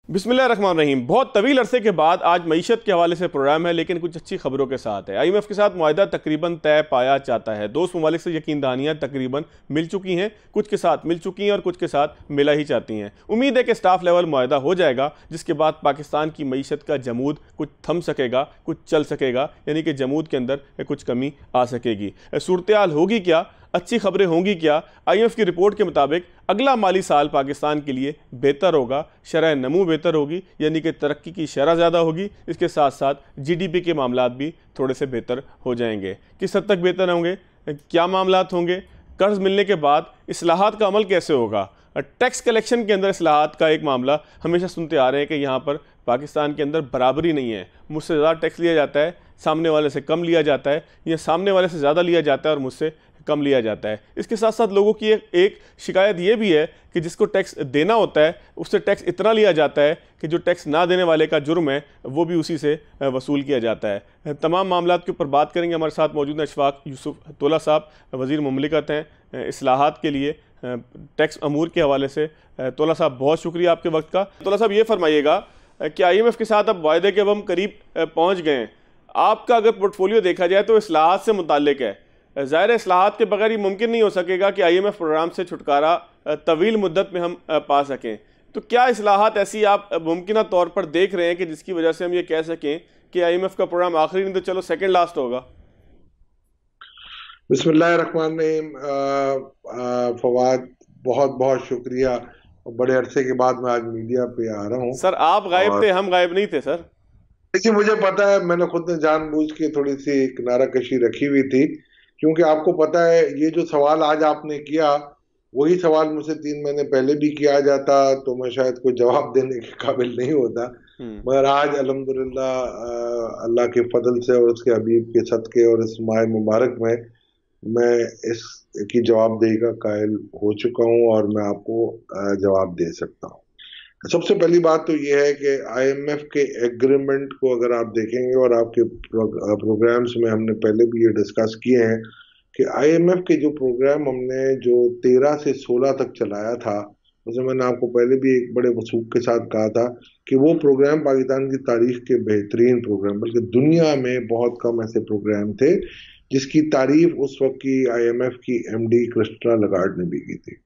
बिस्मिल्लाहिर्रहमानिर्रहीम। बहुत तवील अरसे के बाद आज मईशत के हवाले से प्रोग्राम है, लेकिन कुछ अच्छी खबरों के साथ है। IMF के साथ मुआहदा तकरीबन तय पाया जाता है। दोस्त ममालिक से यकीन दहानियाँ तकरीबन मिल चुकी हैं, कुछ के साथ मिल चुकी हैं और कुछ के साथ मिला ही चाहती हैं। उम्मीद है कि स्टाफ लेवल मुआहदा हो जाएगा, जिसके बाद पाकिस्तान की मईशत का जमूद कुछ थम सकेगा, कुछ चल सकेगा, यानी कि जमूद के अंदर कुछ कमी आ सकेगी। सूरत हाल होगी क्या, अच्छी खबरें होंगी क्या? IMF की रिपोर्ट के मुताबिक अगला माली साल पाकिस्तान के लिए बेहतर होगा, शरह नमू बेहतर होगी, यानी कि तरक्की की शरह ज़्यादा होगी। इसके साथ साथ GDP के मामलात भी थोड़े से बेहतर हो जाएंगे। किस हद तक बेहतर होंगे, क्या मामलात होंगे? कर्ज मिलने के बाद इस्लाहात का अमल कैसे होगा? टैक्स कलेक्शन के अंदर इस्लाहात का एक मामला हमेशा सुनते आ रहे हैं कि यहाँ पर पाकिस्तान के अंदर बराबरी नहीं है, मुझसे ज़्यादा टैक्स लिया जाता है, सामने वाले से कम लिया जाता है, या सामने वाले से ज़्यादा लिया जाता है और मुझसे कम लिया जाता है। इसके साथ साथ लोगों की एक शिकायत ये भी है कि जिसको टैक्स देना होता है उससे टैक्स इतना लिया जाता है कि जो टैक्स ना देने वाले का जुर्म है वो भी उसी से वसूल किया जाता है। तमाम मामलात के ऊपर बात करेंगे। हमारे साथ मौजूद हैं अशफाक यूसुफ तोला साहब, वज़ीर मुमलिकत हैं इस्लाहात के लिए टैक्स अमूर के हवाले से। तोला साहब, बहुत शुक्रिया आपके वक्त का। तोला साहब, ये फरमाइएगा कि IMF के साथ अब वायदे के अब हम करीब पहुँच गए हैं। आपका अगर पोर्टफोलियो देखा जाए तो इस्लाहात से मुताल्लिक है। ज़ाहिर इस्लाहात के बगैर ये मुमकिन नहीं हो सकेगा कि IMF प्रोग्राम से छुटकारा तवील मुद्दत में हम पा सकें। तो क्या इस्लाहात ऐसी आप मुमकिन तौर पर देख रहे हैं कि जिसकी वजह से हम ये कह सकें कि IMF का प्रोग्राम आखिरी नहीं तो चलो सेकंड लास्ट होगा? बिस्मिल्लाहिर्रहमानिर्रहीम। फवाद, बहुत बहुत शुक्रिया। बड़े अरसे के बाद मैं आज मीडिया पे आ रहा हूँ। सर, आप गायब और थे, हम गायब नहीं थे सर। देखिए, मुझे पता है, मैंने खुद ने जानबूझ के थोड़ी सी किनारा कशी रखी हुई थी, क्योंकि आपको पता है ये जो सवाल आज आपने किया, वही सवाल मुझसे 3 महीने पहले भी किया जाता तो मैं शायद कोई जवाब देने के काबिल नहीं होता। मगर आज अल्हम्दुलिल्लाह, अल्लाह के फजल से और उसके हबीब के सदके और इस माह मुबारक में मैं इस की जवाबदेही का कायल हो चुका हूँ और मैं आपको जवाब दे सकता हूँ। सबसे पहली बात तो ये है कि IMF के एग्रीमेंट को अगर आप देखेंगे, और आपके प्रोग्राम्स में हमने पहले भी ये डिस्कस किए हैं कि IMF के जो प्रोग्राम हमने जो 13 से 16 तक चलाया था, उसमें मैंने आपको पहले भी एक बड़े वसूख के साथ कहा था कि वो प्रोग्राम पाकिस्तान की तारीख के बेहतरीन प्रोग्राम, बल्कि दुनिया में बहुत कम ऐसे प्रोग्राम थे जिसकी तारीफ उस वक्त की IMF की MD क्रिस्टिना लगार्ड ने भी की थी।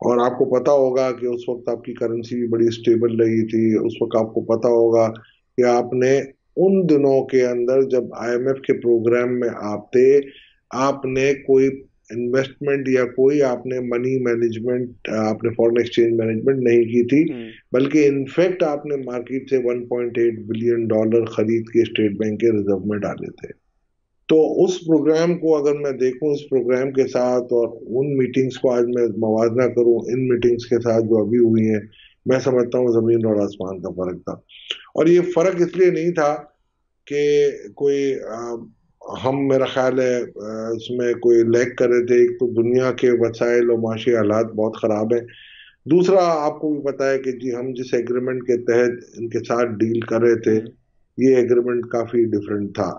और आपको पता होगा कि उस वक्त आपकी करेंसी भी बड़ी स्टेबल रही थी। उस वक्त आपको पता होगा कि आपने उन दिनों के अंदर जब IMF के प्रोग्राम में आप थे, आपने कोई इन्वेस्टमेंट या कोई आपने मनी मैनेजमेंट, आपने फॉरेन एक्सचेंज मैनेजमेंट नहीं की थी, बल्कि इनफैक्ट आपने मार्केट से $1.8 बिलियन खरीद के स्टेट बैंक के रिजर्व में डाले थे। तो उस प्रोग्राम को अगर मैं देखूं, इस प्रोग्राम के साथ और उन मीटिंग्स को आज मैं मवाजना करूं इन मीटिंग्स के साथ जो अभी हुई हैं, मैं समझता हूं जमीन और आसमान का फर्क था। और ये फर्क इसलिए नहीं था कि कोई हम, मेरा ख्याल है, इसमें कोई लैग कर रहे थे। एक तो दुनिया के वसाइल और माशी हालात बहुत खराब है। दूसरा, आपको भी पता है कि जी हम जिस एग्रीमेंट के तहत इनके साथ डील कर रहे थे, ये एग्रीमेंट काफी डिफरेंट था।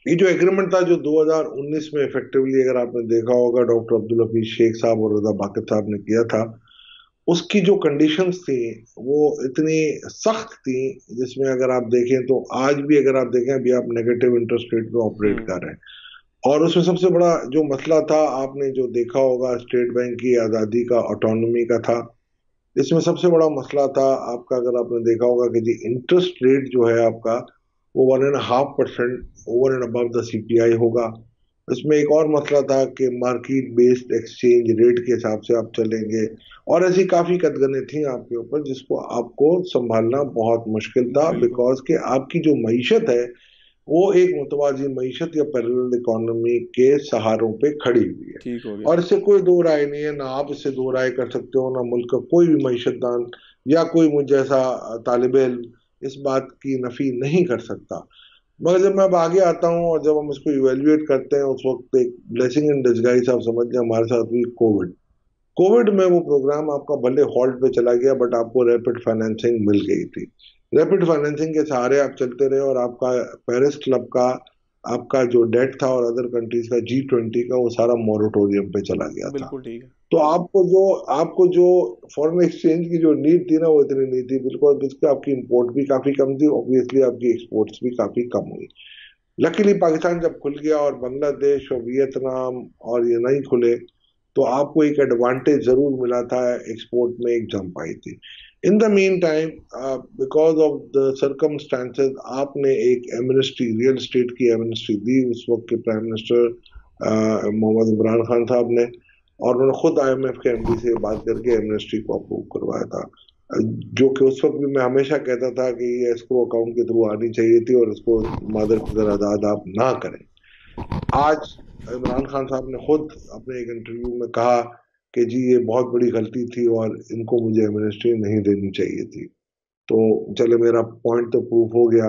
ये जो एग्रीमेंट था जो 2019 में इफेक्टिवली, अगर आपने देखा होगा, डॉक्टर अब्दुल हफीज शेख साहब और रजा बाकर साहब ने किया था, उसकी जो कंडीशंस थी वो इतनी सख्त थी, जिसमें अगर आप देखें तो आज भी, अगर आप देखें, अभी आप नेगेटिव इंटरेस्ट रेट में ऑपरेट कर रहे हैं। और उसमें सबसे बड़ा जो मसला था, आपने जो देखा होगा, स्टेट बैंक की आज़ादी का, ऑटोनॉमी का था। इसमें सबसे बड़ा मसला था आपका, अगर आपने देखा होगा कि जी इंटरेस्ट रेट जो है आपका, वो 1.5% over and above the CPI होगा। इसमें एक और मसला था कि मार्केट बेस्ड एक्सचेंज रेट के हिसाब से आप चलेंगे, और ऐसी काफी कदगने थी आपके ऊपर जिसको आपको संभालना बहुत मुश्किल था, बिकॉज कि आपकी जो मईशत है वो एक मुतवाजी मईशत या पैरेलल इकोनॉमी के सहारों पे खड़ी हुई है। ठीक हो गया। और इससे कोई दो राय नहीं है, ना आप इससे दो राय कर सकते हो, ना मुल्क का कोई भी मईशतदान या कोई मुझ जैसा तालिब इल्म इस बात की नफी नहीं कर सकता। मगर जब मैं अब आगे आता हूँ और जब हम इसको इवेल्युएट करते हैं, उस वक्त एक ब्लेसिंग इन डिस्गाइज आप समझ लें हमारे साथ हुई कोविड। कोविड में वो प्रोग्राम आपका भले हॉल्ट पे चला गया, बट आपको रैपिड फाइनेंसिंग मिल गई थी। रैपिड फाइनेंसिंग के सहारे आप चलते रहे और आपका पेरिस क्लब का आपका जो डेट था और अदर कंट्रीज का G20 का, वो सारा मोरेटोरियम पे चला गया था। बिल्कुल ठीक है। तो आपको जो फॉरेन एक्सचेंज की जो नीड थी ना, वो इतनी नहीं थी बिल्कुल, जिससे आपकी इंपोर्ट भी काफी कम थी, ऑब्वियसली आपकी एक्सपोर्ट्स भी काफी कम हुई। लकीली पाकिस्तान जब खुल गया और बांग्लादेश और वियतनाम और ये नहीं खुले, तो आपको एक एडवांटेज जरूर मिला था, एक्सपोर्ट में एक जंप आई थी। In the mean time, because of the circumstances, आपने एक एमनेस्टी, रियल स्टेट की एमनेस्टी दी उस वक्त के प्राइम मिनिस्टर मोहम्मद इमरान खान साहब ने, और उन्होंने खुद IMF के MD से बात करके एमनेस्टी को अप्रूव करवाया था। जो कि उस वक्त भी मैं हमेशा कहता था कि ये एस्क्रो अकाउंट के थ्रू आनी चाहिए थी और इसको मदर कदर आप ना करें। आज इमरान खान साहब ने खुद अपने एक इंटरव्यू में कहा कि जी ये बहुत बड़ी गलती थी और इनको मुझे एमनेस्टी नहीं देनी चाहिए थी। तो चले, मेरा पॉइंट तो प्रूफ हो गया।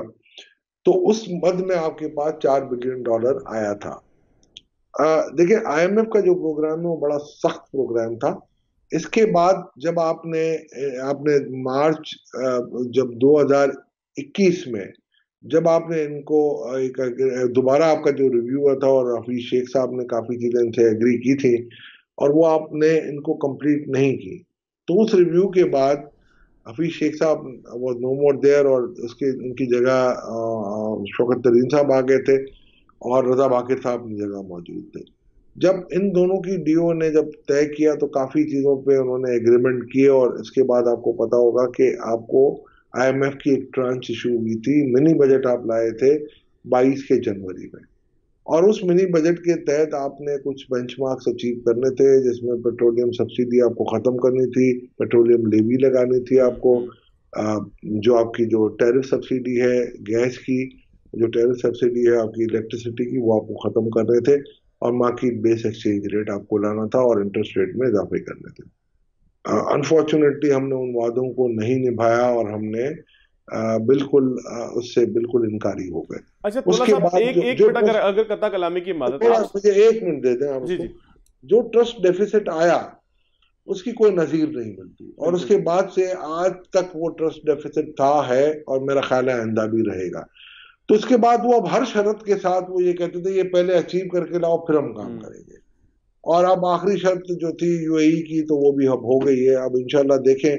तो उस मद में आपके पास $4 बिलियन आया था। देखिए, IMF का जो प्रोग्राम है वो बड़ा सख्त प्रोग्राम था। इसके बाद जब आपने आपने मार्च, जब 2021 में जब आपने इनको दोबारा आपका जो रिव्यू हुआ था और हफीज शेख साहब ने काफी चीजें इनसे एग्री की थी और वो आपने इनको कंप्लीट नहीं की, तो उस रिव्यू के बाद हफीज शेख साहब वाज नो मोर देयर और उसके उनकी जगह शौकत तरीन साहब आ गए थे और रजा बाकिर साहब अपनी जगह मौजूद थे। जब इन दोनों की डीओ ने जब तय किया तो काफी चीजों पे उन्होंने एग्रीमेंट किए, और इसके बाद आपको पता होगा कि आपको IMF की एक ट्रांच इशू हुई थी, मिनी बजट आप लाए थे 22 के जनवरी में, और उस मिनी बजट के तहत आपने कुछ बेंचमार्क्स अचीव करने थे, जिसमें पेट्रोलियम सब्सिडी आपको खत्म करनी थी, पेट्रोलियम लेवी लगानी थी आपको, जो आपकी जो टैरिफ सब्सिडी है गैस की, जो टैरिफ सब्सिडी है आपकी इलेक्ट्रिसिटी की, वो आपको खत्म करने थे, और मार्केट बेस एक्सचेंज रेट आपको लाना था और इंटरेस्ट रेट में इजाफे करने थे। अनफॉर्चुनेटली हमने उन वादों को नहीं निभाया और हमने बिल्कुल उससे बिल्कुल इनकारी हो गए। अच्छा तोला उसके साहब, बाद एक मिनट अगर कता कलामी की इमादत आप मुझे 1 मिनट दे दें आप जी उसको। जी जो ट्रस्ट डेफिसिट आया उसकी कोई नजीर नहीं मिलती, और बिल्कुल उसके बाद से आज तक वो ट्रस्ट डेफिसिट था, है, और मेरा ख्याल है आइंदा भी रहेगा। तो उसके बाद वो अब हर शर्त के साथ वो ये कहते थे ये पहले अचीव करके लाओ फिर हम काम करेंगे, और अब आखिरी शर्त जो थी UAE की तो वो भी अब हो गई है। अब इंशाल्लाह देखें,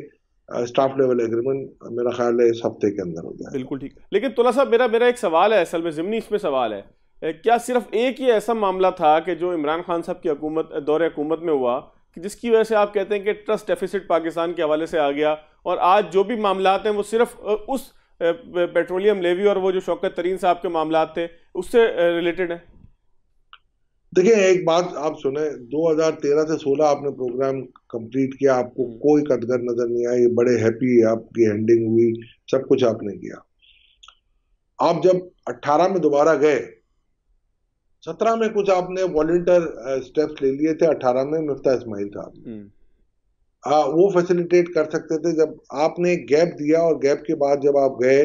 स्टाफ लेवल एग्रीमेंट मेरा ख्याल है इस हफ्ते के अंदर हो जाएगा। बिल्कुल ठीक। लेकिन तोला साहब, मेरा मेरा एक सवाल है, असल में ज़िमनी इसमें सवाल है, क्या सिर्फ एक ही ऐसा मामला था कि जो इमरान खान साहब की हुकूमत दौरे हुकूमत में हुआ कि जिसकी वजह से आप कहते हैं कि ट्रस्ट डेफिसिट पाकिस्तान के हवाले से आ गया, और आज जो भी मामलात हैं वो सिर्फ उस पेट्रोलियम लेवी और वो जो शौकत तरीन साहब के मामलात थे उससे रिलेटेड है? देखिए, एक बात आप सुने, 2013 से 16 आपने प्रोग्राम कंप्लीट किया, आपको कोई कदगर नजर नहीं आई, बड़े हैप्पी आपकी एंडिंग हुई, सब कुछ आपने किया। आप जब 18 में दोबारा गए, 17 में कुछ आपने वॉलंटियर स्टेप्स ले लिए थे, 18 में मिफ्ता इस्माइल साहब वो फैसिलिटेट कर सकते थे। जब आपने गैप दिया और गैप के बाद जब आप गए,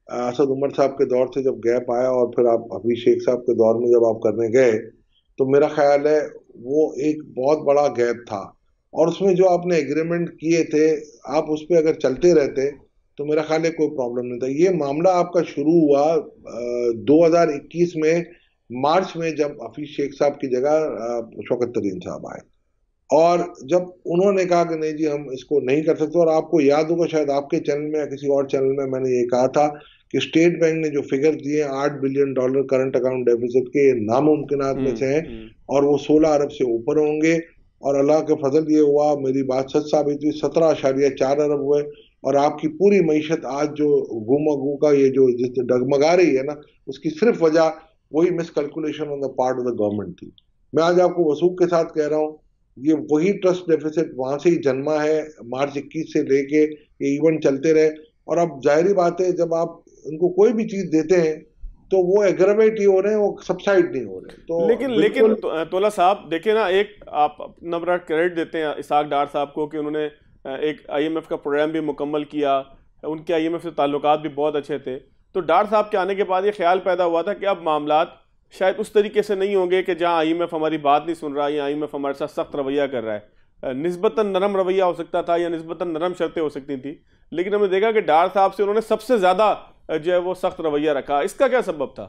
असद उमर साहब के दौर से जब गैप आया और फिर आप हफीज शेख साहब के दौर में जब आप करने गए, तो मेरा ख्याल है वो एक बहुत बड़ा गैप था, और उसमें जो आपने एग्रीमेंट किए थे आप उस पर अगर चलते रहते तो मेरा ख्याल है कोई प्रॉब्लम नहीं था। ये मामला आपका शुरू हुआ 2021 में मार्च में, जब हफीज शेख साहब की जगह शौकत तरीन साहब आए, और जब उन्होंने कहा कि नहीं जी हम इसको नहीं कर सकते, और आपको याद होगा शायद आपके चैनल में या किसी और चैनल में मैंने ये कहा था कि स्टेट बैंक ने जो फिगर दिए $8 बिलियन करंट अकाउंट डेफिसिट के, नामुमकिनात में से हैं, और वो 16 अरब से ऊपर होंगे, और अल्लाह के फजल ये हुआ, मेरी बात सच साबित हुई, 17.4 अरब हुए, और आपकी पूरी मीशत आज जो गुमगू का ये जो डगमगा रही है ना, उसकी सिर्फ वजह वही miscalculation on the part of the government थी। मैं आज आपको वसूख के साथ कह रहा हूँ, ये वही ट्रस्ट डेफिसिट वहां से ही जन्मा है, मार्च 21 से लेके ये इवेंट चलते रहे, और अब जाहिर बात है जब आप उनको कोई भी चीज देते हैं तो वो एग्रेवेट ही हो रहे हैं, वो सबसाइड नहीं हो रहे। तो लेकिन तोला साहब देखिए ना, एक आप अपना बड़ा क्रेडिट देते हैं इसाक डार साहब को कि उन्होंने एक IMF का प्रोग्राम भी मुकम्मल किया, उनके IMF से ताल्लुकात भी बहुत अच्छे थे। तो डार साहब के आने के बाद ये ख्याल पैदा हुआ था कि अब मामलात शायद उस तरीके से नहीं होंगे कि जहाँ IMF हमारी बात नहीं सुन रहा या IMF हमारे साथ सख्त रवैया कर रहा है। निस्बतन नरम रवैया हो सकता था या निस्बतन नरम शर्तें हो सकती थी, लेकिन हमने देखा कि डार साहब से उन्होंने सबसे ज़्यादा जो है वो सख्त रवैया रखा। इसका क्या सबब था?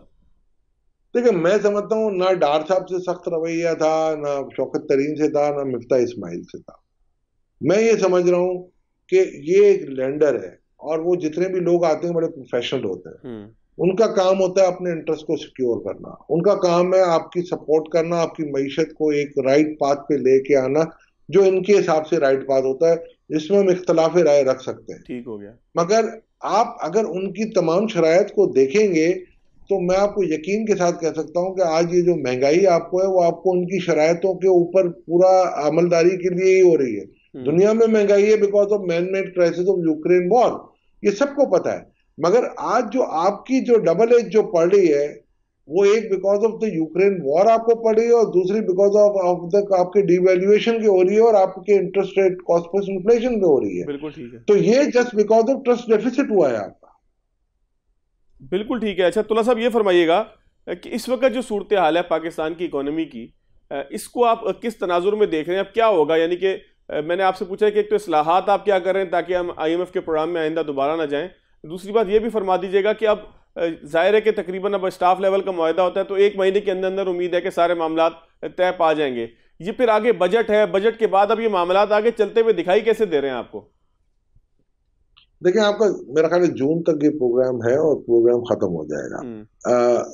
देखिए, मैं समझता हूँ ना डार साहब से सख्त रवैया था, ना शौकत तरीन से था, ना मिफ्ता इस्माइल से था। मैं ये समझ रहा हूँ कि ये एक लेंडर है, और वो जितने भी लोग आते हैं बड़े प्रोफेशनल होते हैं। उनका काम होता है अपने इंटरेस्ट को सिक्योर करना, उनका काम है आपकी सपोर्ट करना, आपकी मईशत को एक राइट पाथ पे लेके आना, जो इनके हिसाब से राइट पाथ होता है। इसमें हम इख्तलाफ राय रख सकते हैं, ठीक हो गया। मगर आप अगर उनकी तमाम शराइत को देखेंगे तो मैं आपको यकीन के साथ कह सकता हूं कि आज ये जो महंगाई आपको है, वो आपको उनकी शरायतों के ऊपर पूरा अमलदारी के लिए ही हो रही है। दुनिया में महंगाई है because of man made crisis of Ukraine war, ये सबको पता है। मगर आज जो आपकी जो डबल एज जो पड़ रही है, वो एक because of the Ukraine war आपको पड़ रही है, और दूसरी बिकॉज ऑफ द आपके डिवैल्यूएशन की हो रही है, और आपके interest rate cost plus inflation पे हो रही है। बिल्कुल ठीक है। तो ये just because of trust deficit हुआ है आपका। बिल्कुल ठीक है। अच्छा तुला साहब, ये फरमाइएगा कि इस वक्त जो सूरत हाल है पाकिस्तान की इकोनॉमी की, इसको आप किस तनाजुर में देख रहे हैं? अब क्या होगा, यानी कि मैंने आपसे पूछा है कि एक तो इस्लाहात आप क्या कर रहे हैं ताकि हम IMF के प्रोग्राम में आइंदा दोबारा ना जाएं। दूसरी बात ये भी फरमा दीजिएगा कि अब जाहिर है कि तकरीबन अब स्टाफ लेवल का मुआहदा होता है, तो 1 महीने के अंदर अंदर उम्मीद है कि सारे मामला तय पा जाएंगे। ये फिर आगे बजट है, बजट के बाद अब ये मामला आगे चलते हुए दिखाई कैसे दे रहे हैं आपको? देखिए, आपका मेरा ख्याल है जून तक ये प्रोग्राम है और प्रोग्राम खत्म हो जाएगा।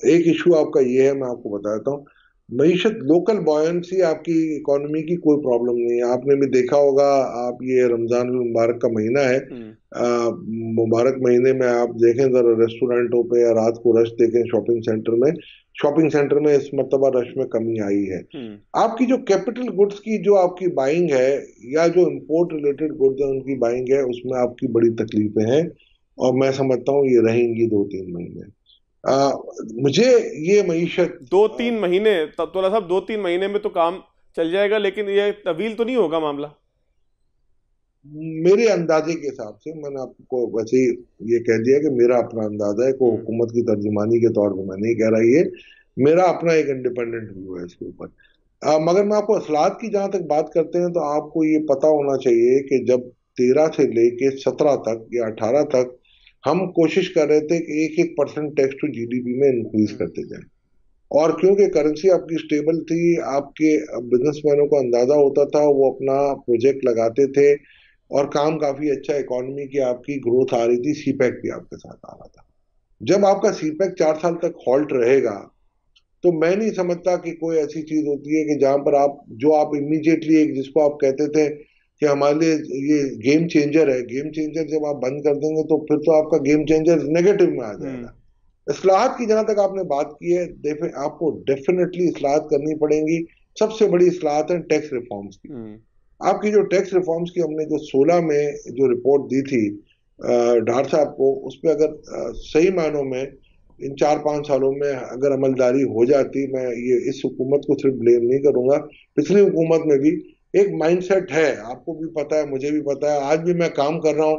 एक इशू आपका ये है, मैं आपको बताता हूँ। मईशत लोकल बॉयंसी आपकी इकोनॉमी की कोई प्रॉब्लम नहीं है। आपने भी देखा होगा, आप ये रमजान मुबारक का महीना है, मुबारक महीने में आप देखें जरा रेस्टोरेंटों पे या रात को रश देखें शॉपिंग सेंटर में इस मरतबा रश में कमी आई है। आपकी जो कैपिटल गुड्स की जो आपकी बाइंग है, या जो इंपोर्ट रिलेटेड गुड्स है उनकी बाइंग है, उसमें आपकी बड़ी तकलीफें हैं, और मैं समझता हूँ ये रहेंगी 2-3 महीने। मुझे ये मईशत 2-3 महीने, तब तो साहब 2-3 महीने में तो काम चल जाएगा, लेकिन ये तवील तो नहीं होगा मामला? मेरे अंदाजे के हिसाब से, मैंने आपको वैसे ये कह दिया कि मेरा अपना अंदाजा है, कोई हुकूमत की तर्जुमानी के तौर पर मैं नहीं कह रहा, ये मेरा अपना एक इंडिपेंडेंट व्यू है इसके ऊपर। मगर मैं आपको असलात की जहां तक बात करते हैं, तो आपको ये पता होना चाहिए कि जब 13 से लेके 17 तक या 18 तक हम कोशिश कर रहे थे कि 1-1% टैक्स टू GDP में इंक्रीज करते जाए, और क्योंकि करेंसी आपकी स्टेबल थी, आपके बिजनेसमैनों को अंदाजा होता था, वो अपना प्रोजेक्ट लगाते थे, और काम काफी अच्छा, इकोनॉमी की आपकी ग्रोथ आ रही थी, सीपैक भी आपके साथ आ रहा था। जब आपका सीपैक 4 साल तक हॉल्ट रहेगा, तो मैं नहीं समझता कि कोई ऐसी चीज होती है कि जहां पर आप इमीडिएटली एक, जिसको आप कहते थे कि हमारे लिए ये गेम चेंजर है, गेम चेंजर जब आप बंद कर देंगे तो फिर तो आपका गेम चेंजर नेगेटिव में आ जाएगा। इस्लाहात की जहां तक आपने बात की है, आपको डेफिनेटली इस्लाहात करनी पड़ेंगी। सबसे बड़ी इस्लाहात है टैक्स रिफॉर्म्स की। आपकी जो टैक्स रिफॉर्म्स की हमने जो 16 में जो रिपोर्ट दी थी डार साहब को, उसमें अगर सही मायनों में इन 4-5 सालों में अगर अमलदारी हो जाती, मैं ये इस हुकूमत को सिर्फ ब्लेम नहीं करूंगा, पिछली हुकूमत में भी एक माइंडसेट है, आपको भी पता है, मुझे भी पता है, आज भी मैं काम कर रहा हूं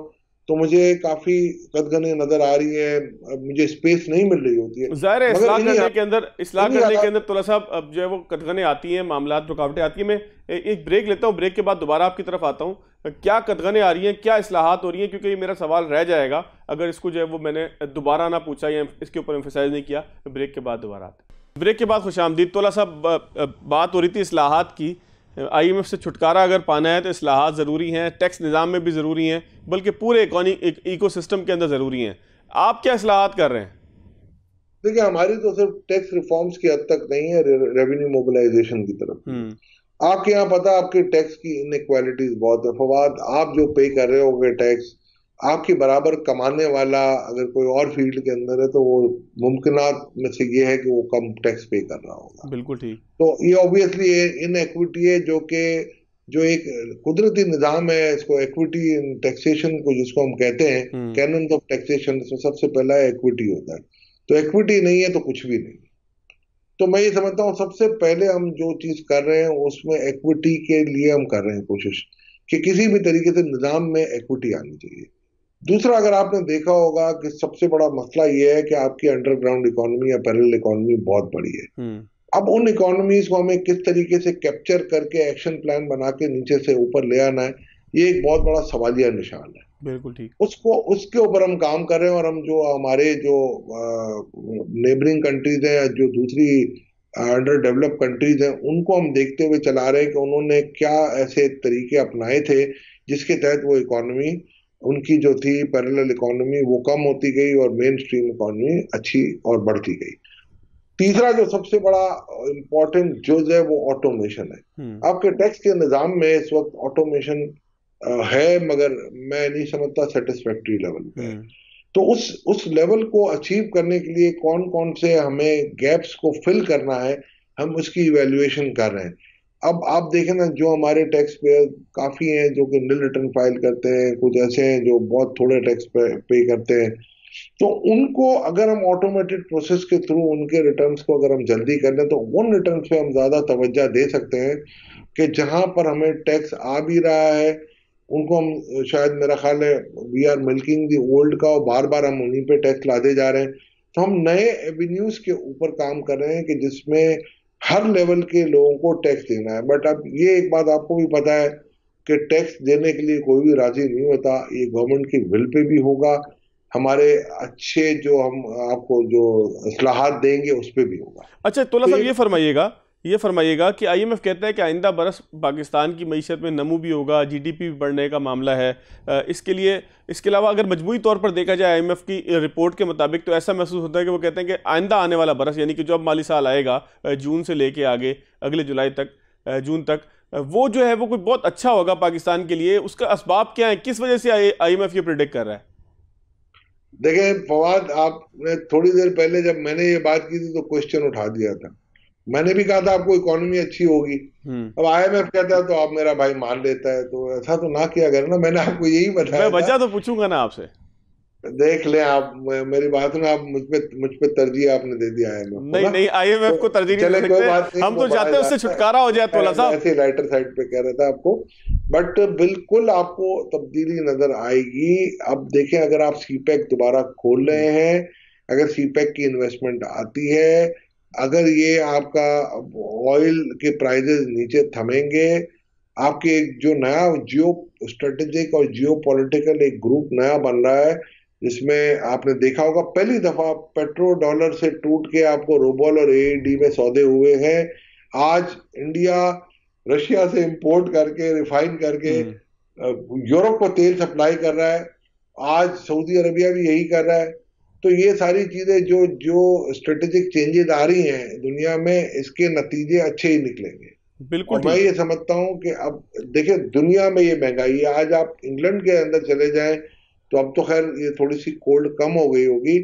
तो मुझे काफी कदगने नजर आ रही है, मुझे स्पेस नहीं मिल रही होती है। जाहिर है इस्लाह करने के अंदर तुला साहब अब जो है वो कदगने आती हैं, मामला रुकावटें आती हैं। मैं एक ब्रेक लेता हूँ, ब्रेक के बाद दोबारा आपकी तरफ आता हूँ। क्या कदगने आ रही हैं, क्या इस्लाहात हो रही हैं, क्योंकि ये मेरा सवाल रह जाएगा अगर इसको जो है वो मैंने दोबारा ना पूछा या इसके ऊपर एम्फेसाइज नहीं किया। ब्रेक के बाद दोबारा आते हैं। ब्रेक के बाद खुशामदीद। तुला साहब, बात हो रही थी इस्लाहात की। IMF से छुटकारा अगर पाना है तो इस्लाहात ज़रूरी हैं, टैक्स निज़ाम में भी ज़रूरी हैं, बल्कि पूरे इकोसिस्टम के अंदर ज़रूरी हैं। आप क्या इस्लाहात कर रहे हैं? देखिए, हमारी तो सिर्फ टैक्स रिफॉर्म्स की हद तक नहीं है, रेवेन्यू मोबिलाइजेशन की तरफ। आपके यहाँ पता है आपके टैक्स की इनइक्वालिटीज बहुत है फवाद। आप जो पे कर रहे होगे टैक्स, आपके बराबर कमाने वाला अगर कोई और फील्ड के अंदर है तो वो मुमकिनात में से ये है कि वो कम टैक्स पे कर रहा होगा। बिल्कुल ठीक। तो ये ऑब्वियसली इनइक्विटी है, जो एक कुदरती निजाम है, इसको इक्विटी इन टैक्सेशन को जिसको हम कहते हैं, कैनन ऑफ टैक्सेशन, इसमें सबसे पहला इक्विटी होता है। तो इक्विटी नहीं है तो कुछ भी नहीं। तो मैं ये समझता हूँ सबसे पहले हम जो चीज कर रहे हैं उसमें इक्विटी के लिए हम कर रहे हैं कोशिश, कि किसी भी तरीके से निजाम में इक्विटी आनी चाहिए। दूसरा, अगर आपने देखा होगा कि सबसे बड़ा मसला ये है कि आपकी अंडरग्राउंड इकोनॉमी या पैरेलल इकोनॉमी बहुत बड़ी है। अब उन इकोनॉमीज को हमें किस तरीके से कैप्चर करके एक्शन प्लान बना के नीचे से ऊपर ले आना है, ये एक बहुत बड़ा सवालिया निशान है। बिल्कुल ठीक। उसके ऊपर हम काम कर रहे हैं, और हम जो हमारे जो नेबरिंग कंट्रीज हैं या जो दूसरी अंडर डेवलप्ड कंट्रीज हैं, उनको हम देखते हुए चला रहे हैं कि उन्होंने क्या ऐसे तरीके अपनाए थे जिसके तहत वो इकोनॉमी उनकी जो थी पैरेलल इकोनॉमी वो कम होती गई और मेन स्ट्रीम इकोनॉमी अच्छी और बढ़ती गई। तीसरा जो सबसे बड़ा इंपॉर्टेंट जुज है वो ऑटोमेशन है। आपके टैक्स के निजाम में इस वक्त ऑटोमेशन है, मगर मैं नहीं समझता सेटिस्फैक्ट्री लेवल पे है। तो उस लेवल को अचीव करने के लिए कौन कौन से हमें गैप्स को फिल करना है, हम उसकी इवेल्युएशन कर रहे हैं। अब आप देखें ना, जो हमारे टैक्स पेयर काफी हैं जो कि निल रिटर्न फाइल करते हैं, कुछ ऐसे हैं जो बहुत थोड़े टैक्स पे करते हैं। तो उनको अगर हम ऑटोमेटेड प्रोसेस के थ्रू उनके रिटर्न्स को अगर हम जल्दी कर लें, तो उन रिटर्न्स पे हम ज्यादा तवज्जो दे सकते हैं कि जहां पर हमें टैक्स आ भी रहा है उनको हम शायद, मेरा ख्याल है, we are milking the old का, और बार बार हम उन्हीं पे टैक्स लादे जा रहे हैं। तो हम नए एवेन्यूज के ऊपर काम कर रहे हैं कि जिसमें हर लेवल के लोगों को टैक्स देना है। बट अब ये एक बात आपको भी पता है कि टैक्स देने के लिए कोई भी राजी नहीं होता, ये गवर्नमेंट की विल पे भी होगा, हमारे अच्छे जो हम आपको जो इस्लाहात देंगे उस पर भी होगा। अच्छा तोला साहब, ये फरमाइएगा कि आईएमएफ कहता है कि आइंदा बरस पाकिस्तान की मईशत में नमू भी होगा, जीडीपी भी बढ़ने का मामला है। इसके अलावा अगर मजमूई तौर पर देखा जाए आईएमएफ की रिपोर्ट के मुताबिक, तो ऐसा महसूस होता है कि वो कहते हैं कि आइंदा आने वाला बरस, यानी कि जो अब माली साल आएगा जून से लेके आगे अगले जुलाई तक, जून तक, वो जो है वो कोई बहुत अच्छा होगा पाकिस्तान के लिए। उसका असबाब क्या है, किस वजह से आईएमएफ ये प्रिडिक्ट कर रहा है? देखें फवाद, आपने थोड़ी देर पहले जब मैंने ये बात की थी तो क्वेश्चन उठा दिया था। मैंने भी कहा था आपको इकोनॉमी अच्छी होगी। अब आईएमएफ कहता है तो आप मेरा भाई मान लेता है, तो ऐसा तो ना किया करें ना। मैंने आपको यही बताया। मैं वजह तो पूछूंगा ना आपसे। देख लें आप मेरी बात ना, आप मुझ पे तरजीह आपने दे दिया आईएमएफ को। नहीं आईएमएफ को तरजीह नहीं दे सकते, हम तो चाहते हैं उससे छुटकारा हो जाए। तोला साहब ऐसे लाइटर साइड पे कह रहा था आपको, बट बिल्कुल आपको तब्दीली नजर आएगी। अब देखें, अगर आप सीपैक दोबारा खोल रहे हैं, अगर सीपैक की इन्वेस्टमेंट आती है, अगर ये आपका ऑयल के प्राइजेस नीचे थमेंगे, आपके एक जो नया जियो स्ट्रेटेजिक और जियो पॉलिटिकल एक ग्रुप नया बन रहा है, जिसमें आपने देखा होगा पहली दफा पेट्रो डॉलर से टूट के आपको रूबल और एईडी में सौदे हुए हैं। आज इंडिया रशिया से इंपोर्ट करके रिफाइन करके यूरोप को तेल सप्लाई कर रहा है। आज सऊदी अरबिया भी यही कर रहा है। तो ये सारी चीजें जो स्ट्रेटेजिक चेंजेस आ रही हैं दुनिया में, इसके नतीजे अच्छे ही निकलेंगे। बिल्कुल। और मैं ये समझता हूं कि अब देखिए दुनिया में ये महंगाई है। आज आप इंग्लैंड के अंदर चले जाएं तो अब तो खैर ये थोड़ी सी कोल्ड कम हो गई होगी,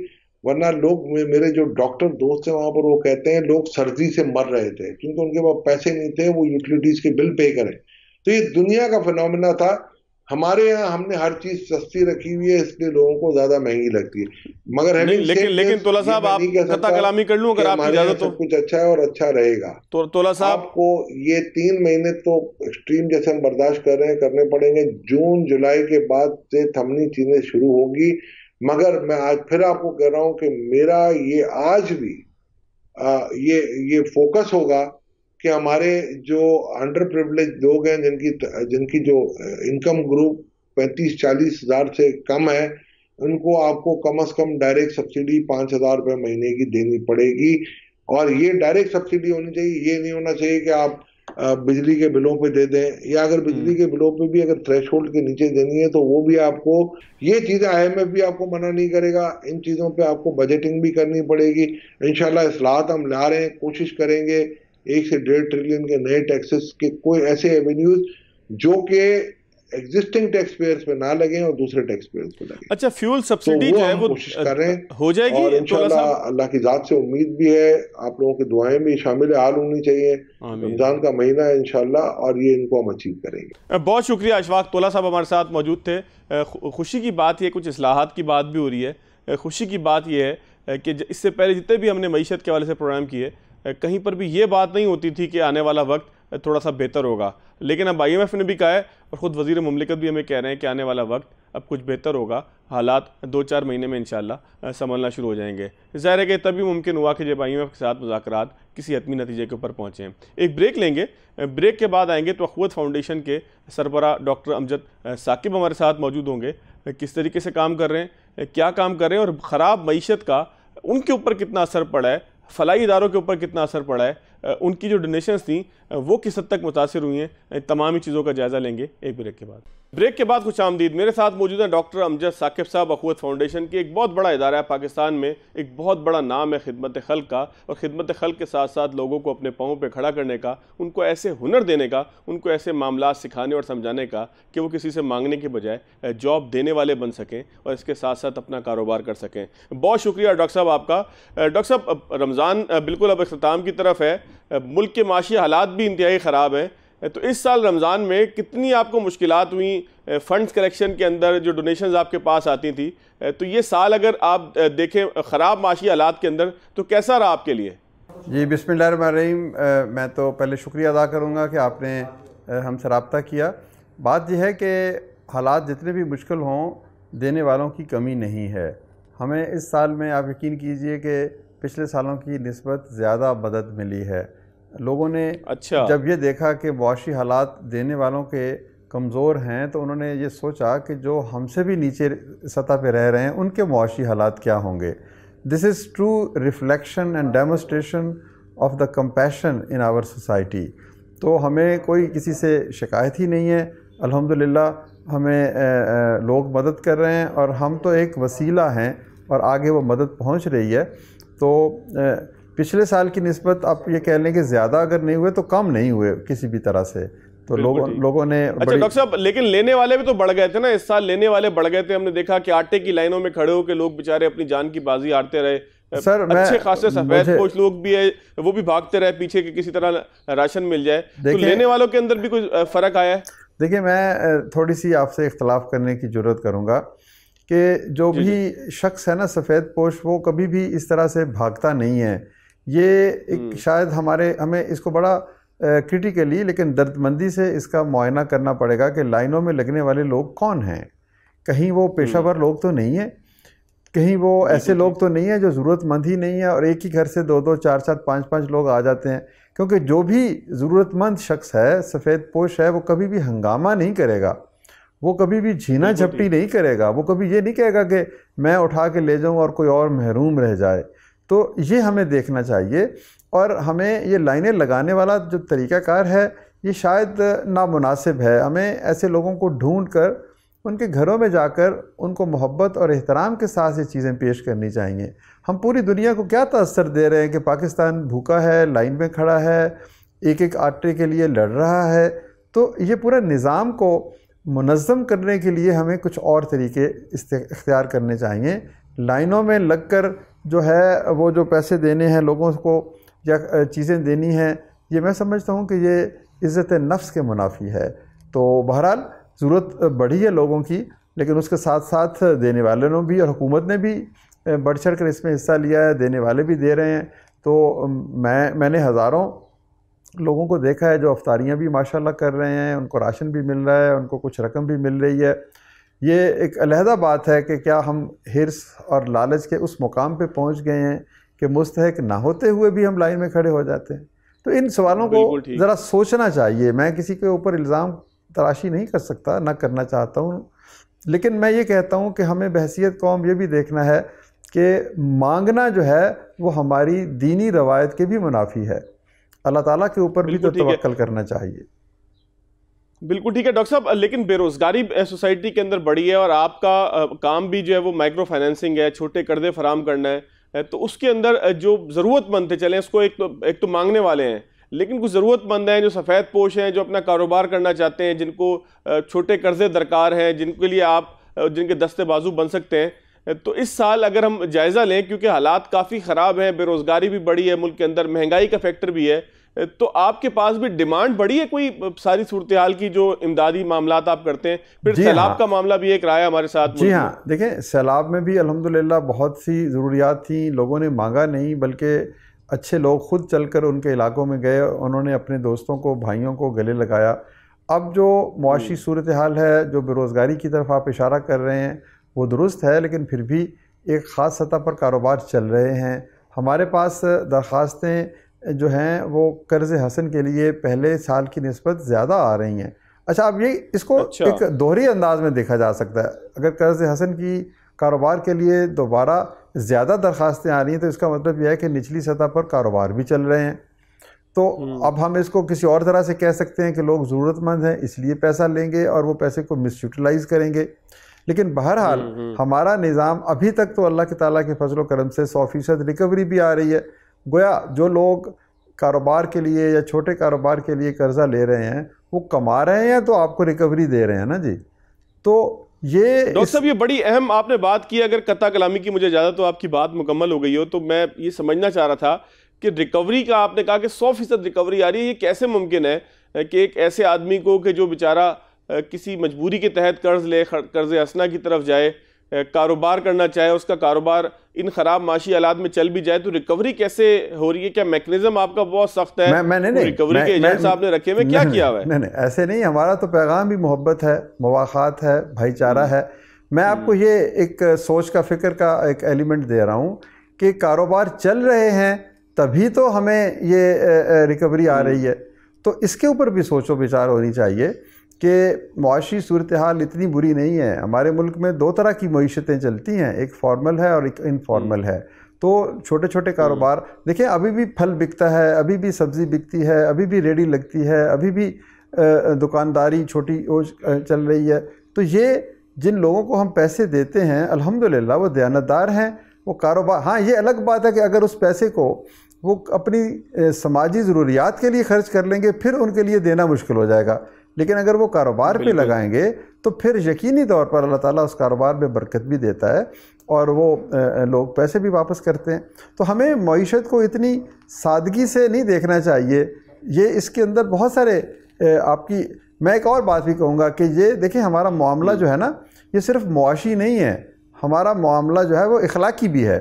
वरना लोग, मेरे जो डॉक्टर दोस्त हैं वहां पर, वो कहते हैं लोग सर्दी से मर रहे थे क्योंकि उनके पास पैसे नहीं थे वो यूटिलिटीज के बिल पे करें। तो ये दुनिया का फिनोमेना था। हमारे यहाँ हमने हर चीज सस्ती रखी हुई है, इसलिए लोगों को ज्यादा महंगी लगती है। मगर लेकिन तोला साहब, आप कथा कलामी कर लूं अगर आपकी इजाजत हो। सब कुछ अच्छा है और अच्छा रहेगा। तोला साहब, आपको ये 3 महीने तो एक्सट्रीम जैसे हम बर्दाश्त कर रहे हैं करने पड़ेंगे। जून जुलाई के बाद से थमनी चीजें शुरू होगी। मगर मैं आज फिर आपको कह रहा हूं कि मेरा ये आज भी ये फोकस होगा कि हमारे जो अंडर प्रिविलेज लोग हैं, जिनकी जो इनकम ग्रुप 35-40 हजार से कम है, उनको आपको कम से कम डायरेक्ट सब्सिडी 5,000 रुपये महीने की देनी पड़ेगी। और ये डायरेक्ट सब्सिडी होनी चाहिए, ये नहीं होना चाहिए कि आप बिजली के बिलों पे दे दें, या अगर बिजली के बिलों पे भी अगर थ्रेशोल्ड के नीचे देनी है तो वो भी आपको, ये चीजें आईएमएफ भी आपको मना नहीं करेगा। इन चीजों पे आपको बजटिंग भी करनी पड़ेगी। इंशाल्लाह इस्लाहात हम ला रहे हैं, कोशिश करेंगे 1 से 1.5 ट्रिलियन के नए टैक्सेस के कोई ऐसे एवेन्यूज जो कि एग्जिस्टिंग टैक्स पेयर्स पे ना लगे और दूसरे टैक्स पेयर्स पे लगे। अच्छा, फ्यूल सब्सिडी तो जो है वो कोशिश कर रहे हैं, हो जाएगी और इंशाल्लाह अल्लाह की जात से उम्मीद भी है, आप लोगों की दुआएं भी शामिल हाल होनी चाहिए। रमजान का महीना है इंशाल्लाह, और ये इनको हम अचीव करेंगे। बहुत शुक्रिया अशफाक। तोला साहब हमारे साथ मौजूद थे। खुशी की बात ये, कुछ इस्लाहात की बात भी हो रही है। खुशी की बात यह है कि इससे पहले जितने भी हमने मईशत के हवाले से प्रोग्राम किए, कहीं पर भी ये बात नहीं होती थी कि आने वाला वक्त थोड़ा सा बेहतर होगा। लेकिन अब आईएमएफ ने भी कहा है और ख़ुद वज़ीर मुमलिकत भी हमें कह रहे हैं कि आने वाला वक्त अब कुछ बेहतर होगा, हालात 2-4 महीने में इंशाल्लाह संभलना शुरू हो जाएंगे। ज़ाहिर है कि तभी मुमकिन हुआ कि जब आईएमएफ के साथ मुज़ाकरात किसी हतमी नतीजे के ऊपर पहुँचे। एक ब्रेक लेंगे, ब्रेक के बाद आएंगे तो अख़ुवत फाउंडेशन के सरबराह डॉक्टर अमजद साकिब हमारे साथ मौजूद होंगे। किस तरीके से काम कर रहे हैं, क्या काम कर रहे हैं, और ख़राब मईशत का उनके ऊपर कितना असर पड़ा है, फलाई इदारों के ऊपर कितना असर पड़ा है, उनकी जो डोनेशंस थी वो किस हद तक मुतासिर हुई हैं, तमाम ही चीज़ों का जायज़ा लेंगे एक ब्रेक के बाद। ब्रेक के बाद खुश आमदीद। मेरे साथ मौजूद हैं डॉक्टर अमजद साकिब साहब, अखुवत फाउंडेशन की एक बहुत बड़ा इदारा है पाकिस्तान में, एक बहुत बड़ा नाम है खिदमत खल्क का, और ख़िदमत खल्क के साथ साथ लोगों को अपने पाँव पे खड़ा करने का, उनको ऐसे हुनर देने का, उनको ऐसे मामला सिखाने और समझाने का कि वो किसी से मांगने के बजाय जॉब देने वाले बन सकें और इसके साथ साथ अपना कारोबार कर सकें। बहुत शुक्रिया डॉक्टर साहब आपका। डॉक्टर साहब, रमज़ान बिल्कुल अब इख्तिताम की तरफ है, मुल्क के माशी हालात भी इंतहाई ख़राब हैं, तो इस साल रमज़ान में कितनी आपको मुश्किलात हुई फ़ंड्स कलेक्शन के अंदर, जो डोनेशंस आपके पास आती थी, तो ये साल अगर आप देखें ख़राब माशी हालात के अंदर तो कैसा रहा आपके लिए? जी बिस्मिल्लाहिर्रहमानिर्रहीम। मैं तो पहले शुक्रिया अदा करूँगा कि आपने हमसे रब्ता किया। बात यह है कि हालात जितने भी मुश्किल हों, देने वालों की कमी नहीं है। हमें इस साल में आप यकीन कीजिए कि पिछले सालों की निस्बत ज़्यादा मदद मिली है। लोगों ने जब ये देखा कि मुआशी हालात देने वालों के कमज़ोर हैं, तो उन्होंने ये सोचा कि जो हमसे भी नीचे सतह पे रह रहे हैं उनके मुआशी हालात क्या होंगे। This is true reflection and demonstration of the compassion in our society. तो हमें कोई किसी से शिकायत ही नहीं है, अल्हम्दुलिल्लाह हमें लोग मदद कर रहे हैं और हम तो एक वसीला हैं और आगे वो मदद पहुंच रही है। तो पिछले साल की निस्बत आप ये कह लें कि ज़्यादा अगर नहीं हुए तो कम नहीं हुए किसी भी तरह से। तो लोगों ने अच्छा डॉक्टर साहब, लेकिन लेने वाले भी तो बढ़ गए थे ना इस साल, लेने वाले बढ़ गए थे। हमने देखा कि आटे की लाइनों में खड़े होकर लोग बेचारे अपनी जान की बाजी हारते रहे। सर, अच्छे खासे सफेद पोश लोग भी है, वो भी भागते रहे पीछे कि किसी तरह राशन मिल जाए। तो लेने वालों के अंदर भी कुछ फ़र्क आया है? देखिए, मैं थोड़ी सी आपसे इख्तलाफ करने की ज़रूरत करूँगा कि जो भी शख्स है ना सफ़ेद पोश, वो कभी भी इस तरह से भागता नहीं है। ये एक शायद हमें इसको बड़ा क्रिटिकली लेकिन दर्दमंदी से इसका मुआयना करना पड़ेगा कि लाइनों में लगने वाले लोग कौन हैं। कहीं वो पेशावर लोग तो नहीं है, कहीं वो ऐसे लोग तो नहीं है जो ज़रूरतमंद ही नहीं है और एक ही घर से 2-2, 4-4, 5-5 लोग आ जाते हैं। क्योंकि जो भी ज़रूरतमंद शख्स है, सफ़ेद पोश है, वो कभी भी हंगामा नहीं करेगा, वो कभी भी झीना झपटी नहीं करेगा, वो कभी ये नहीं कहेगा कि मैं उठा के ले जाऊँ और कोई और महरूम रह जाए। तो ये हमें देखना चाहिए और हमें ये लाइनें लगाने वाला जो तरीक़ाकार है ये शायद नामुनासिब है। हमें ऐसे लोगों को ढूंढ कर उनके घरों में जाकर उनको मोहब्बत और एहतराम के साथ ये चीज़ें पेश करनी चाहिए। हम पूरी दुनिया को क्या तासर दे रहे हैं कि पाकिस्तान भूखा है, लाइन में खड़ा है, एक एक आटे के लिए लड़ रहा है। तो ये पूरा निज़ाम को मुनज़्ज़म करने के लिए हमें कुछ और तरीके इख्तियार करने चाहिए। लाइनों में लगकर जो है वो जो पैसे देने हैं लोगों को या चीज़ें देनी हैं, ये मैं समझता हूँ कि ये इज़्ज़त नफ्स के मुनाफी है। तो बहरहाल ज़रूरत बढ़ी है लोगों की, लेकिन उसके साथ साथ देने वाले ने भी और हुकूमत ने भी बढ़ चढ़ कर इसमें हिस्सा लिया है, देने वाले भी दे रहे हैं। तो मैंने हज़ारों लोगों को देखा है जो अफ्तारियाँ भी माशाल्लाह कर रहे हैं, उनको राशन भी मिल रहा है, उनको कुछ रकम भी मिल रही है। ये एक अलहदा बात है कि क्या हम हिर्स और लालच के उस मुकाम पे पहुंच गए हैं कि मुस्तहक ना होते हुए भी हम लाइन में खड़े हो जाते हैं। तो इन सवालों को ज़रा सोचना चाहिए। मैं किसी के ऊपर इल्ज़ाम तराशी नहीं कर सकता, ना करना चाहता हूँ, लेकिन मैं ये कहता हूँ कि हमें बहसीत कौम ये भी देखना है कि मांगना जो है वो हमारी दीनी रवायत के भी मुनाफी है। अल्लाह ताला के ऊपर भी तो तवक्कल करना चाहिए। बिल्कुल ठीक है डॉक्टर साहब, लेकिन बेरोज़गारी सोसाइटी के अंदर बढ़ी है और आपका काम भी जो है वो माइक्रो फाइनेंसिंग है, छोटे कर्जे फराम करना है। तो उसके अंदर जो ज़रूरतमंद थे, चलें उसको एक तो मांगने वाले हैं, लेकिन कुछ ज़रूरतमंद हैं जो सफ़ेद पोश हैं, जो अपना कारोबार करना चाहते हैं, जिनको छोटे कर्जे दरकार हैं, जिनके लिए आप जिनके दस्ते बाजू बन सकते हैं। तो इस साल अगर हम जायज़ा लें, क्योंकि हालात काफ़ी ख़राब हैं, बेरोज़गारी भी बढ़ी है मुल्क के अंदर, महंगाई का फैक्टर भी है, तो आपके पास भी डिमांड बढ़ी है कोई सारी सूरत हाल की जो इमदादी मामलात आप करते हैं? फिर सैलाब का मामला भी एक रहा है हमारे साथ। जी हाँ, देखें सैलाब में भी अल्हम्दुलिल्लाह बहुत सी ज़रूरियात थी, लोगों ने मांगा नहीं बल्कि अच्छे लोग खुद चलकर उनके इलाकों में गए, उन्होंने अपने दोस्तों को, भाइयों को गले लगाया। अब जो मुआशी सूरत हाल है, जो बेरोज़गारी की तरफ आप इशारा कर रहे हैं, वो दुरुस्त है, लेकिन फिर भी एक ख़ास सतह पर कारोबार चल रहे हैं। हमारे पास दरख्वास्तें जो हैं वो कर्ज़ हसन के लिए पहले साल की निस्बत ज़्यादा आ रही हैं। अच्छा, अब ये इसको एक दोहरी अंदाज में देखा जा सकता है। अगर कर्ज हसन की कारोबार के लिए दोबारा ज़्यादा दरख्वास्तें आ रही हैं तो इसका मतलब यह है कि निचली सतह पर कारोबार भी चल रहे हैं। तो अब हम इसको किसी और तरह से कह सकते हैं कि लोग ज़रूरतमंद हैं इसलिए पैसा लेंगे और वो पैसे को मिसयूटिलाइज़ करेंगे। लेकिन बहरहाल हमारा निज़ाम अभी तक तो अल्लाह के ताला के फजल करम से 100% रिकवरी भी आ रही है। गोया जो लोग कारोबार के लिए या छोटे कारोबार के लिए कर्जा ले रहे हैं वो कमा रहे हैं तो आपको रिकवरी दे रहे हैं ना जी। तो ये डॉक्टर साहब ये बड़ी अहम आपने बात की। अगर कत्ता कलामी की मुझे ज़्यादा तो आपकी बात मुकम्मल हो गई हो तो मैं ये समझना चाह रहा था कि रिकवरी का आपने कहा कि 100% रिकवरी आ रही है। ये कैसे मुमकिन है कि एक ऐसे आदमी को कि जो बेचारा किसी मजबूरी के तहत कर्ज हसना की तरफ जाए, कारोबार करना चाहे, उसका कारोबार इन खराब माशी हालात में चल भी जाए, तो रिकवरी कैसे हो रही है? क्या मैकेनिज्म आपका बहुत सख्त है? नहीं, रिकवरी के एजेंट्स आपने रखे हुए, क्या किया हुआ है? नहीं, ऐसे नहीं। हमारा तो पैगाम भी मोहब्बत है, मवाखात है, भाईचारा है। मैं आपको ये एक सोच का फिक्र का एक एलिमेंट दे रहा हूँ कि कारोबार चल रहे हैं तभी तो हमें ये रिकवरी आ रही है। तो इसके ऊपर भी सोचो विचार होनी चाहिए कि मुआशी सूरत हाल इतनी बुरी नहीं है। हमारे मुल्क में दो तरह की मईशतें चलती हैं, एक फॉर्मल है और एक इनफॉर्मल है। तो छोटे छोटे कारोबार देखें, अभी भी फल बिकता है, अभी भी सब्ज़ी बिकती है, अभी भी रेडी लगती है, अभी भी दुकानदारी छोटी चल रही है। तो ये जिन लोगों को हम पैसे देते हैं अल्हम्दुलिल्लाह वो दयानतदार हैं, वो कारोबार। हाँ, ये अलग बात है कि अगर उस पैसे को वो अपनी समाजी ज़रूरियात के लिए खर्च कर लेंगे फिर उनके लिए देना मुश्किल हो जाएगा। लेकिन अगर वो कारोबार पे लगाएंगे तो फिर यकीनी तौर पर अल्लाह ताला उस कारोबार में बरकत भी देता है और वो लोग पैसे भी वापस करते हैं। तो हमें मईशत को इतनी सादगी से नहीं देखना चाहिए। ये इसके अंदर बहुत सारे आपकी, मैं एक और बात भी कहूँगा कि ये देखें, हमारा मामला जो है ना, ये सिर्फ मुआशी नहीं है, हमारा मामला जो है वो इखलाकी भी है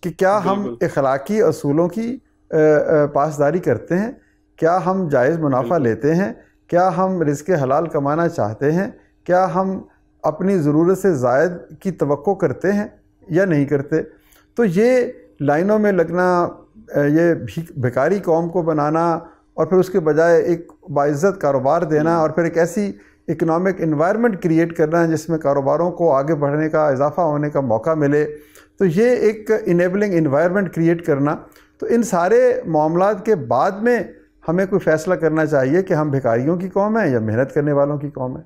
कि क्या हम इखलाकी असूलों की पासदारी करते हैं, क्या हम जायज़ मुनाफा लेते हैं, क्या हम रिज़्क़ हलाल कमाना चाहते हैं, क्या हम अपनी ज़रूरत से ज़ायद की तवक्को करते हैं या नहीं करते। तो ये लाइनों में लगना, ये भिखारी कौम को बनाना और फिर उसके बजाय एक बाइज़्ज़त कारोबार देना और फिर एक ऐसी इकनॉमिक इन्वायरमेंट क्रिएट करना जिसमें कारोबारों को आगे बढ़ने का, इजाफा होने का मौका मिले, तो ये एक इनेबलिंग इन्वायरमेंट क्रिएट करना। तो इन सारे मामलात के बाद में हमें कोई फ़ैसला करना चाहिए कि हम भिखारियों की कौम है या मेहनत करने वालों की कौम है।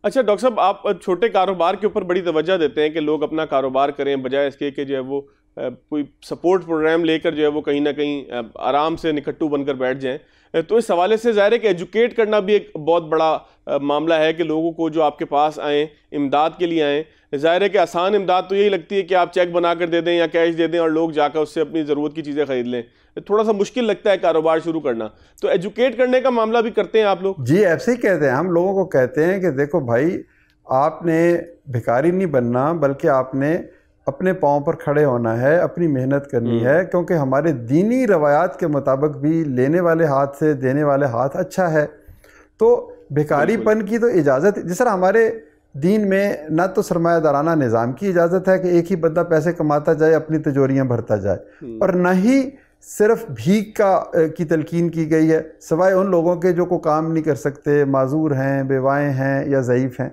अच्छा डॉक्टर साहब, आप छोटे कारोबार के ऊपर बड़ी तवज्जो देते हैं कि लोग अपना कारोबार करें बजाय इसके कि जो है वो कोई सपोर्ट प्रोग्राम लेकर जो है वो कहीं ना कहीं आराम से निकट्टू बनकर बैठ जाएं। तो इस हवाले से ज़ाहिर है कि एजुकेट करना भी एक बहुत बड़ा मामला है कि लोगों को जो आपके पास आएँ, इमदाद के लिए आएँ। ज़ाहिर है कि आसान इमदाद तो यही लगती है कि आप चेक बना कर दे दें या कैश दे दें और लोग जाकर उससे अपनी ज़रूरत की चीज़ें ख़रीद लें। थोड़ा सा मुश्किल लगता है कारोबार शुरू करना। तो एजुकेट करने का मामला भी करते हैं आप लोग? जी, ऐसे ही कहते हैं। हम लोगों को कहते हैं कि देखो भाई, आपने भिखारी नहीं बनना बल्कि आपने अपने पाँव पर खड़े होना है, अपनी मेहनत करनी है, क्योंकि हमारे दीनी रवायात के मुताबिक भी लेने वाले हाथ से देने वाले हाथ अच्छा है। तो भिखारीपन की तो इजाज़त, जिस तरह हमारे दीन में न तो सरमायादाराना निज़ाम की इजाज़त है कि एक ही बंदा पैसे कमाता जाए, अपनी तिजोरियाँ भरता जाए, और न ही सिर्फ भीख की तलकीन की गई है, सिवाय उन लोगों के जो को काम नहीं कर सकते, माजूर हैं, बेवाएँ हैं या ज़ईफ़ हैं।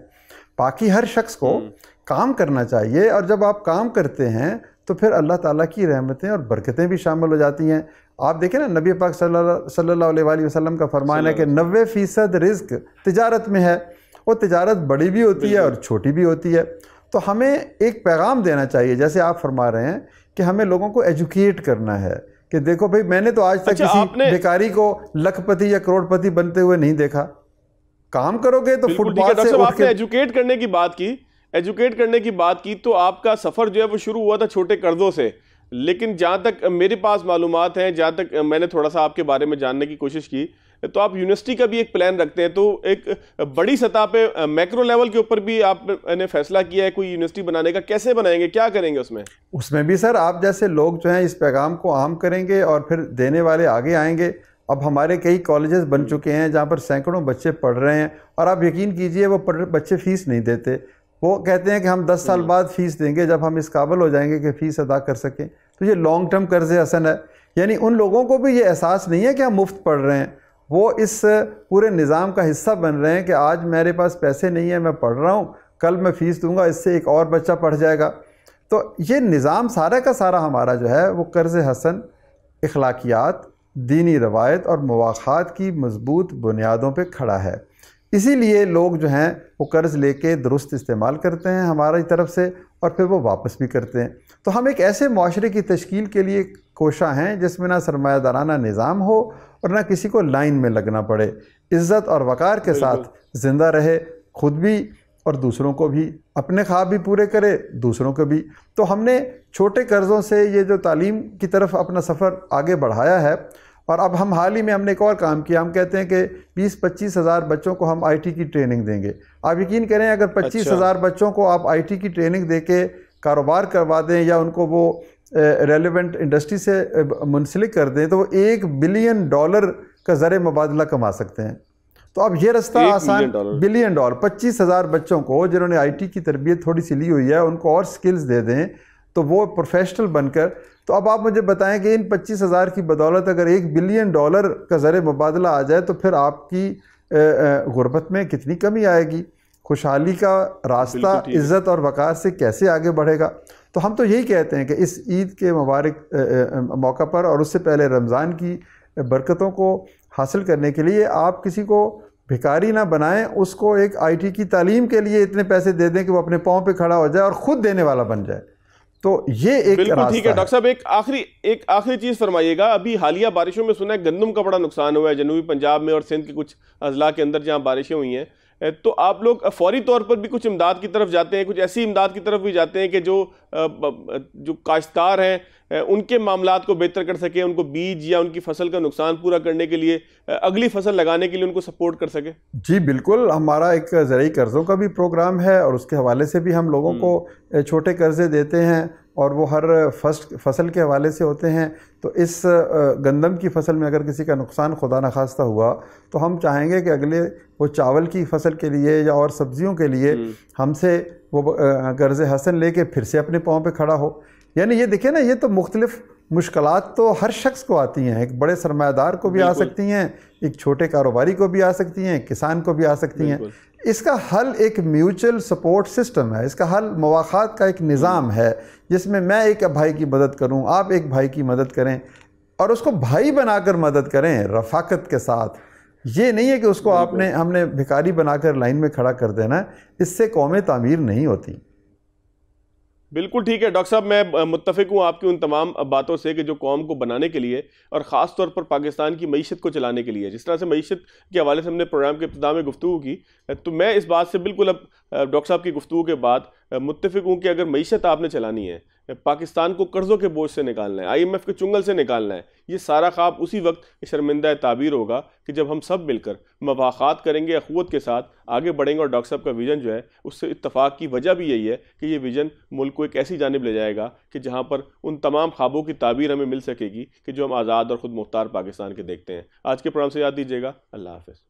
बाकी हर शख्स को काम करना चाहिए, और जब आप काम करते हैं तो फिर अल्लाह ताला की रहमतें और बरकतें भी शामिल हो जाती हैं। आप देखें ना, नबी पाक सल्लल्लाहु अलैहि वसल्लम का फरमान है कि 90% रिज़्क तिजारत में है। वो तिजारत बड़ी भी होती है और छोटी भी होती है। तो हमें एक पैगाम देना चाहिए, जैसे आप फरमा रहे हैं कि हमें लोगों को एजुकेट करना है कि देखो भाई, मैंने तो आज तक किसी भिखारी को लखपति या करोड़पति बनते हुए नहीं देखा। काम करोगे तो फुटपाथ से उठ के। एजुकेट करने की बात की, एजुकेट करने की बात की तो आपका सफ़र जो है वो शुरू हुआ था छोटे कर्ज़ों से, लेकिन जहाँ तक मेरे पास मालूमात हैं, जहाँ तक मैंने थोड़ा सा आपके बारे में जानने की कोशिश की, तो आप यूनिवर्सिटी का भी एक प्लान रखते हैं। तो एक बड़ी सतह पे मैक्रो लेवल के ऊपर भी आपने फैसला किया है कोई यूनिवर्सिटी बनाने का। कैसे बनाएंगे, क्या करेंगे उसमें? उसमें भी सर आप जैसे लोग जो हैं इस पैगाम को आम करेंगे और फिर देने वाले आगे आएंगे। अब हमारे कई कॉलेजेस बन चुके हैं जहाँ पर सैकड़ों बच्चे पढ़ रहे हैं, और आप यकीन कीजिए वो बच्चे फ़ीस नहीं देते। वो कहते हैं कि हम 10 साल बाद फ़ीस देंगे जब हम इस काबिल हो जाएंगे कि फ़ीस अदा कर सकें। तो ये लॉन्ग टर्म कर्ज़ हसन है। यानी उन लोगों को भी ये एहसास नहीं है कि हम मुफ्त पढ़ रहे हैं। वो इस पूरे निज़ाम का हिस्सा बन रहे हैं कि आज मेरे पास पैसे नहीं है, मैं पढ़ रहा हूँ, कल मैं फ़ीस दूंगा, इससे एक और बच्चा पढ़ जाएगा। तो ये निज़ाम सारा का सारा हमारा जो है वो कर्ज़ हसन, इखलाकियात, दीनी रवायत और मवाख़ात की मज़बूत बुनियादों पे खड़ा है। इसीलिए लोग जो हैं वो कर्ज़ लेके दुरुस्त इस्तेमाल करते हैं हमारी तरफ से और फिर वो वापस भी करते हैं। तो हम एक ऐसे मुआशरे की तश्कील के लिए कोशा हैं जिसमें ना सरमायादाराना निज़ाम हो और ना किसी को लाइन में लगना पड़े, इज़्ज़त और वक़ार के साथ ज़िंदा रहे, ख़ुद भी और दूसरों को भी, अपने ख्वाब भी पूरे करे, दूसरों को भी। तो हमने छोटे कर्ज़ों से ये जो तालीम की तरफ अपना सफ़र आगे बढ़ाया है। और अब हम हाल ही में हमने एक और काम किया, हम कहते हैं कि 20-25 हज़ार बच्चों को हम आईटी की ट्रेनिंग देंगे। आप यकीन करें, अगर 25 हज़ार बच्चों को आप आईटी की ट्रेनिंग दे के कारोबार करवा दें या उनको वो रेलेवेंट इंडस्ट्री से मुंसलिक कर दें तो वो $1 बिलियन का ज़र मुबादला कमा सकते हैं। तो अब ये रास्ता आसान, $1 बिलियन, 25 हज़ार बच्चों को जिन्होंने आईटी की तरबियत थोड़ी सी ली हुई है उनको और स्किल्स दे दें तो वो प्रोफेशनल बनकर। तो अब आप मुझे बताएं कि इन 25 हज़ार की बदौलत अगर $1 बिलियन का ज़र मुबादला आ जाए तो फिर आपकी गुर्बत में कितनी कमी आएगी, खुशहाली का रास्ता इज़्ज़त और वक़ार से कैसे आगे बढ़ेगा। तो हम तो यही कहते हैं कि इस ईद के मुबारक मौका पर और उससे पहले रमज़ान की बरकतों को हासिल करने के लिए आप किसी को भिखारी ना बनाएं, उसको एक आईटी की तालीम के लिए इतने पैसे दे दें कि वो अपने पाँव पे खड़ा हो जाए और ख़ुद देने वाला बन जाए। तो ये एक बिल्कुल ठीक है। डॉक्टर साहब एक आखिरी चीज़ फरमाइएगा। अभी हालिया बारिशों में सुना है गंदम का बड़ा नुकसान हुआ है जनूबी पंजाब में और सिंध के कुछ अजला के अंदर जहाँ बारिशें हुई हैं, तो आप लोग फौरी तौर पर भी कुछ इमदाद की तरफ जाते हैं, कुछ ऐसी इमदाद की तरफ भी जाते हैं कि जो काश्तकार हैं उनके मामलात को बेहतर कर सके, उनको बीज या उनकी फसल का नुकसान पूरा करने के लिए, अगली फसल लगाने के लिए उनको सपोर्ट कर सके? जी बिल्कुल, हमारा एक ज़रूरी कर्ज़ों का भी प्रोग्राम है और उसके हवाले से भी हम लोगों को छोटे कर्ज़े देते हैं और वो हर फसल के हवाले से होते हैं। तो इस गंदम की फसल में अगर किसी का नुकसान खुदा न खास्ता हुआ तो हम चाहेंगे कि अगले वो चावल की फसल के लिए या और सब्जियों के लिए हमसे वो कर्ज़ हसन लेके फिर से अपने पाँव पे खड़ा हो। यानी ये देखिए ना, ये तो मुख्तलिफ मुश्किलात तो हर शख्स को आती हैं, एक बड़े सरमायादार को भी आ सकती हैं, एक छोटे कारोबारी को भी आ सकती हैं, किसान को भी आ सकती हैं। इसका हल एक म्यूचुअल सपोर्ट सिस्टम है, इसका हल मवाख़ात का एक निज़ाम है जिसमें मैं एक भाई की मदद करूं, आप एक भाई की मदद करें और उसको भाई बनाकर मदद करें रफ़ाकत के साथ। ये नहीं है कि उसको हमने भिखारी बनाकर लाइन में खड़ा कर देना, इससे कौमें तामीर नहीं होती। बिल्कुल ठीक है डॉक्टर साहब, मैं मुत्तफ़िक हूँ आपकी उन तमाम बातों से कि जो कौम को बनाने के लिए और ख़ास तौर पर पाकिस्तान की मईशत को चलाने के लिए, जिस तरह से मईशत के हवाले से हमने प्रोग्राम के इब्तिदा में गुफ्तगू की, तो मैं इस बात से बिल्कुल अब डॉक्टर साहब की गुफ्तगू के बाद मुत्तफ़िक हूँ कि अगर मईशत आपने चलानी है, पाकिस्तान को कर्ज़ों के बोझ से निकालना है, IMF के चुंगल से निकालना है, ये सारा ख्वाब उसी वक्त शर्मिंदा ताबीर होगा कि जब हम सब मिलकर मवाख़ात करेंगे, अख़ुवत के साथ आगे बढ़ेंगे। और डॉक्टर साहब का विज़न जो है उससे इत्तफ़ाक़ की वजह भी यही है कि ये विज़न मुल्क को एक ऐसी जानिब ले जाएगा कि जहाँ पर उन तमाम ख्वाबों की ताबीर हमें मिल सकेगी कि जो हम आज़ाद और ख़ुद मुख्तार पाकिस्तान के देखते हैं। आज के प्रोग्राम से याद दीजिएगा। अल्लाह हाफ़िज़।